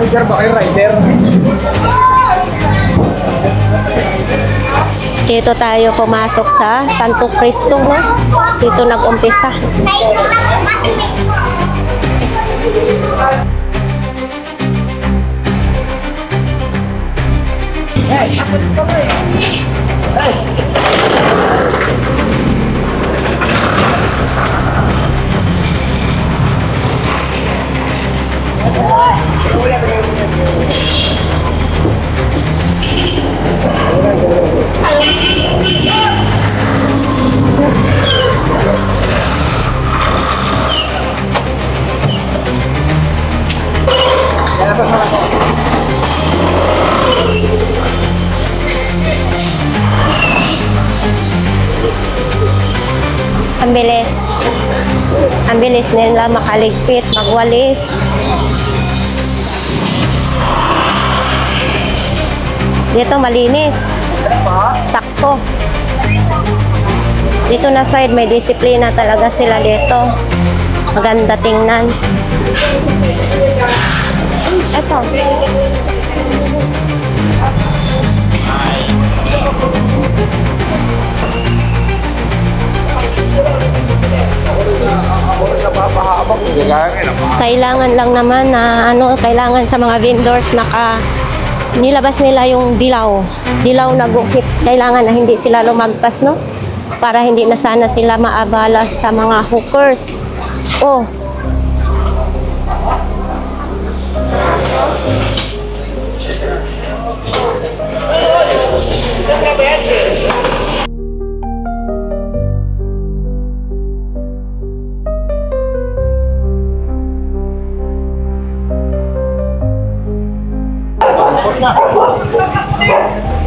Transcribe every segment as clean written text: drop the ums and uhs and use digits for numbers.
Rider ba kayo? Rider? Dito tayo pumasok sa Santo Cristo, no? Dito nag-umpisa. Ang bilis. Ang bilis nila makaligpit, magwalis. Dito malinis. Sakto. Dito na side may disiplina talaga sila dito. Maganda tingnan. Ito. Kailangan lang naman na kailangan sa mga vendors nilabas nila yung dilaw. Dilaw na gukit. Kailangan na hindi sila lumagpas, no? Para hindi na sana sila maabala sa mga hookers. Oh.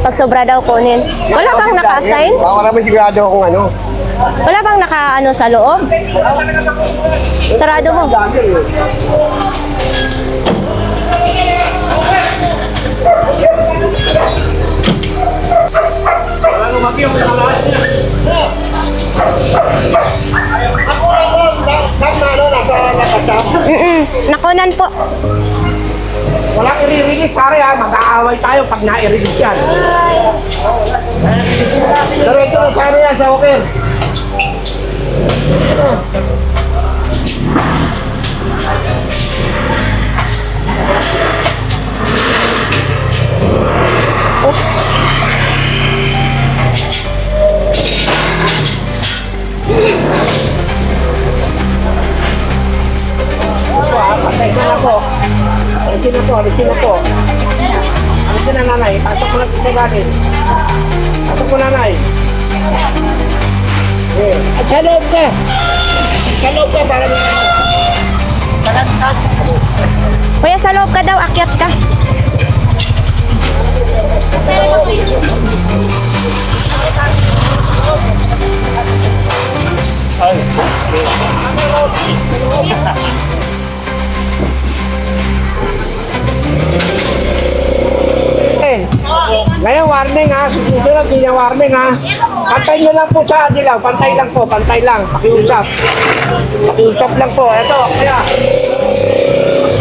Pag sobra daw kunin. Wala bang naka-assign? Wala naman sigurado kung ano. Wala bang naka sa loob? Sarado mo. Nakunan po. Walang i-release pare ha, mag-aaway tayo pag na-i-release yan. Diretso na sana yan sa Walker. Oops. Patay na na po. Alisin na po, alisin na po. Alisin na nanay, pasok mo lang sa galing. Pasok mo nanay. At sa loob ka. Sa loob ka para may Kuya, sa loob ka daw, akyat ka. Ngayon warning ha, susunod din yung warning ha. Pantay nyo lang po sa adilaw, pantay lang po, pantay lang, pakiusap. Pakiusap lang po, eto, kaya.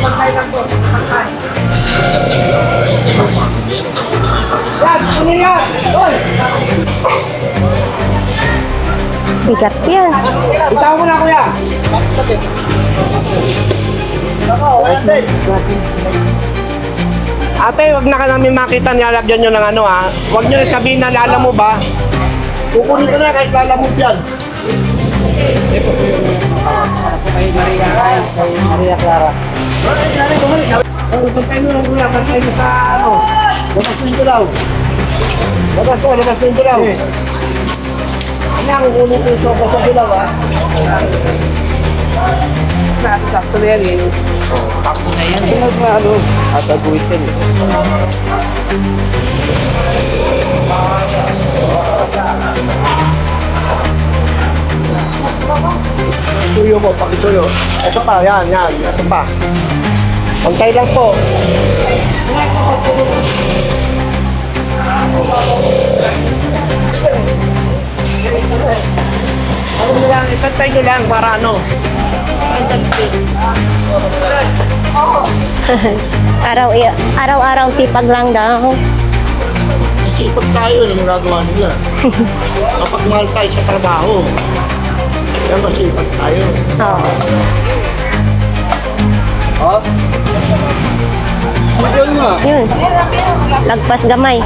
Pantay lang po, pantay. Yan, kunin yan, doon. Bigat yan. Itaw mo na kuya. Ate, wag na ka namin makita nilagyan nyo ng ano ha. Wag nyo na sabihin na lala mo ba. Kukunin ko na kahit lala mo dyan. Kay Maria Clara. Pantay mo lang kuya, pantay mo sa ano. Labas mo yung dulaw. Labas mo yung dulaw. Ano ang kukunin ko yung sopa sa dulaw ha. Sakto na yan eh. Sakto na yan eh. Ano? Ataguitin eh. Pakituyo mo, pakituyo. Ito pa, yan. Ito pa. Pantay lang po. Ano nyo lang, ipantay nyo lang para ano. Araw-araw sipag lang daw. Sipag tayo, ano magagawa nila? Kapag mahal tayo sa trabaho, kaya masipag tayo. Oo. Yun nga. Yun. Lagpas gamay.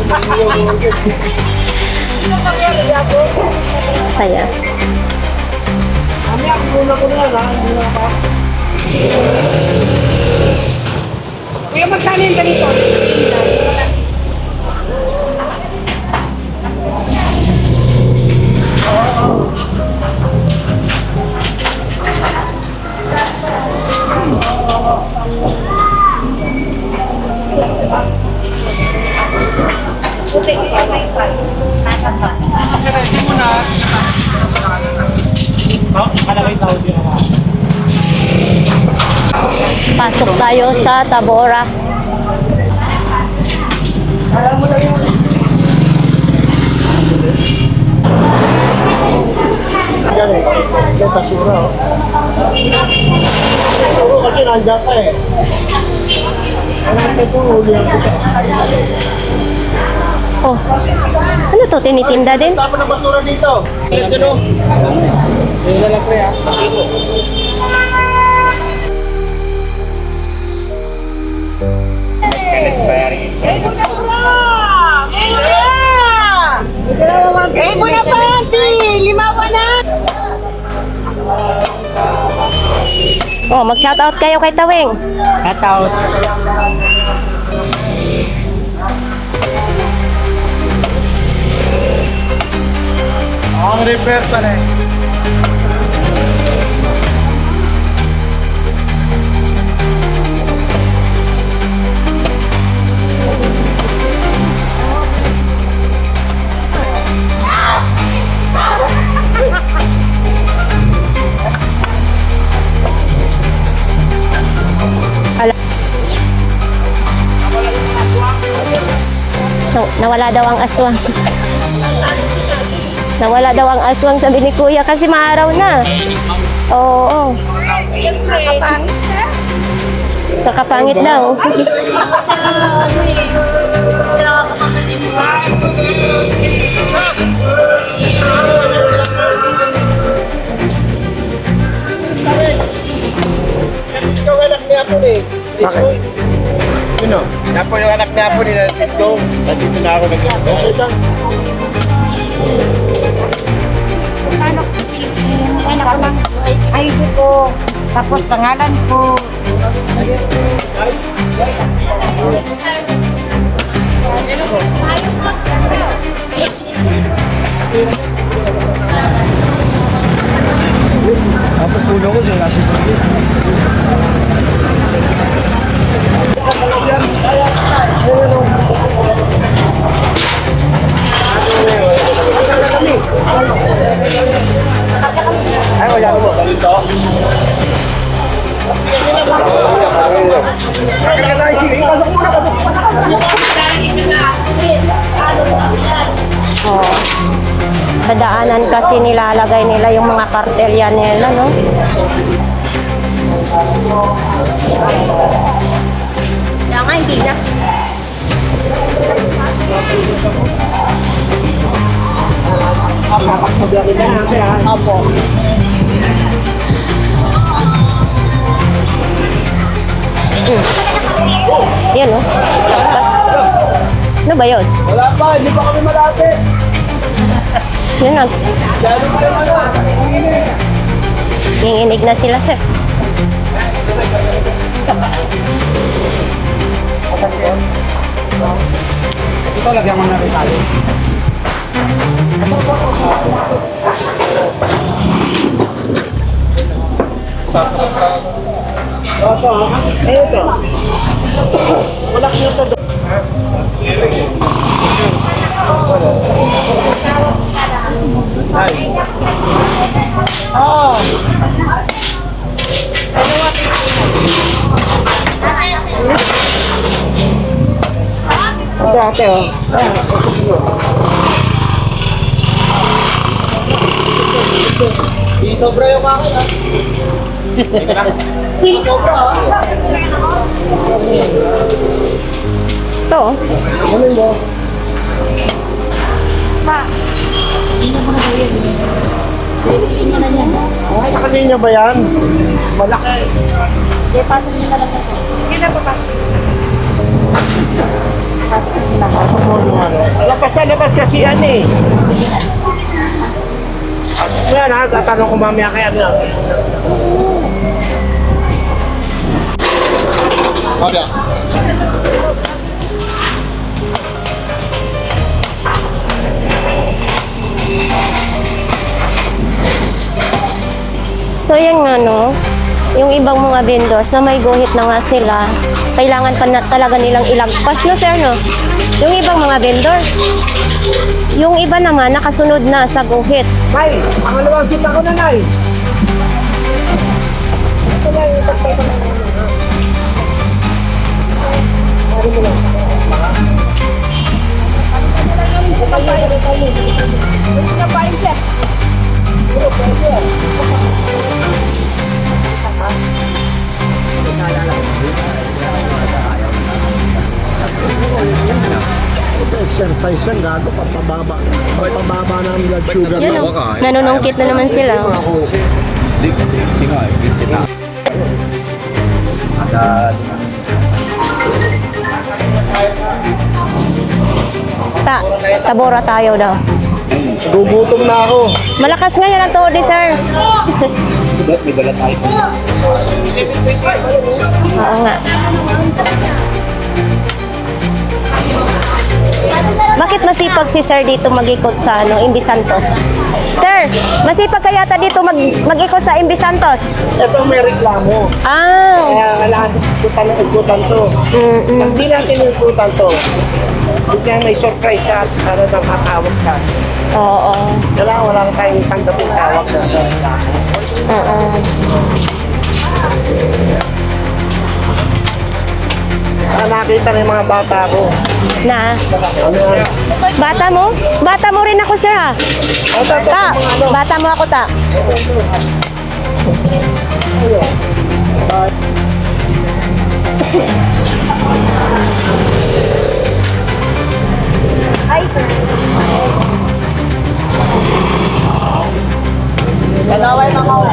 Saya. Kami ako muna ko na yan, ha? Muna ka. Kuya, magkano yung ganito? Pasok tayo sa Tabora. Yan eh. Yung basura, oh. Oo, kasi nandiyan ka eh. Alam ko huli ang kita. Oh. Ano to? Tinitinda din? Tama ng basura dito. Ito no? Yung na lang pre, ha? Muna panty! Limawa na! Oh, mag-shoutout kayo kay Taweng. Shoutout. Ang repair pa rin. Nawala daw ang aswang. Nawala daw ang aswang, sabi ni Kuya, kasi maaraw na. Oo. Nakapangit daw. Ikaw anak ni Apo ni. Okay. Sino? Apo yung anak ni Apo ni Nandito. Nandito na ako nag-ito. Anak ko lang. ID ko. Tapos pangalan ko. Tapos puno ko siya nasa sa'yo. Ay, wala mo. Dito. Oh. Sa daanan kasi nilalagay nila yung mga kartelya nila, no? Kaya nga, hindi na. Apo. Yan, no? Ano ba yun? Wala pa, hindi pa kami malapit. Yun, Dalo pa yung ano. nanginginig na sila, sir. Ito, lagyan mo na rin tayo. Opo, ito. Wala ko ito. Ay. Oh. Ito ate oh. Di sobra yung akin ah. Ito. Ano mo? Ay, kanina ba yan? Malaki. Labas na labas kasi yan eh. Yan ha, tatanong ko mamaya kaya nga. Mamaya. So yan nga no, yung ibang mga vendors na may guhit na nga sila, kailangan pa na talaga nilang ilagpas no sir no? Yung ibang mga vendors, yung iba naman nakasunod na sa guhit. Nay, pangalawang kita ko na, Nay. Ito na yung ipagpay ko na. Pari mo lang. Exercise yan, gago, pampababa ng blood sugar. Yun o, nanunungkit na naman sila. Tabora tayo daw. Gugutom na ako. Malakas ngayon ang tuod eh, sir. Oo nga. Bakit masipag si sir dito mag-ikot sa Imbi Santos? Sir, masipag ka yata dito mag-ikot sa Imbi Santos? Ito may reklamo. Ah. Kaya kailangan ikutan to. Pag di natin ikutan to, bigyan may surprise siya at para nang makawag ka. Oo. Walang tayong tanggapin tawag na reklamo. Oo. Nakita na yung mga bata ko. Na? Ano yan? Bata mo? Bata mo rin ako, sir, ha? Ta, bata mo ako, ta. Ay, sir. Dalaway na ako.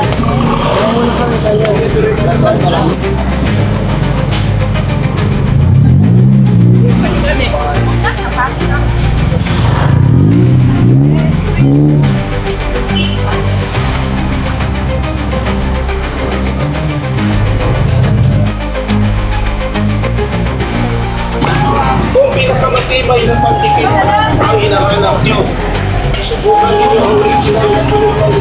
Kung pinakamatibay ng pagtipid ang hinahanap nyo, subukan ninyo ang original na tulungan.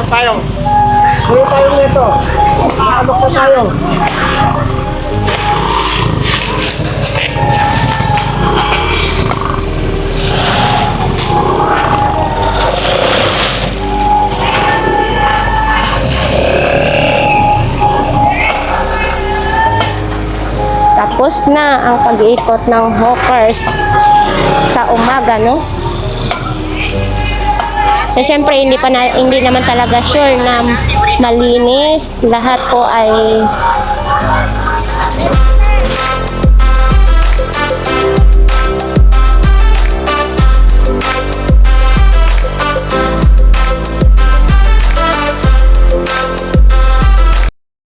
Tayo. Ano tayo nito? Ano pa tayo? Tapos na ang pag-iikot ng hawkers sa umaga, no? So, syempre, hindi naman talaga sure na malinis. Lahat po ay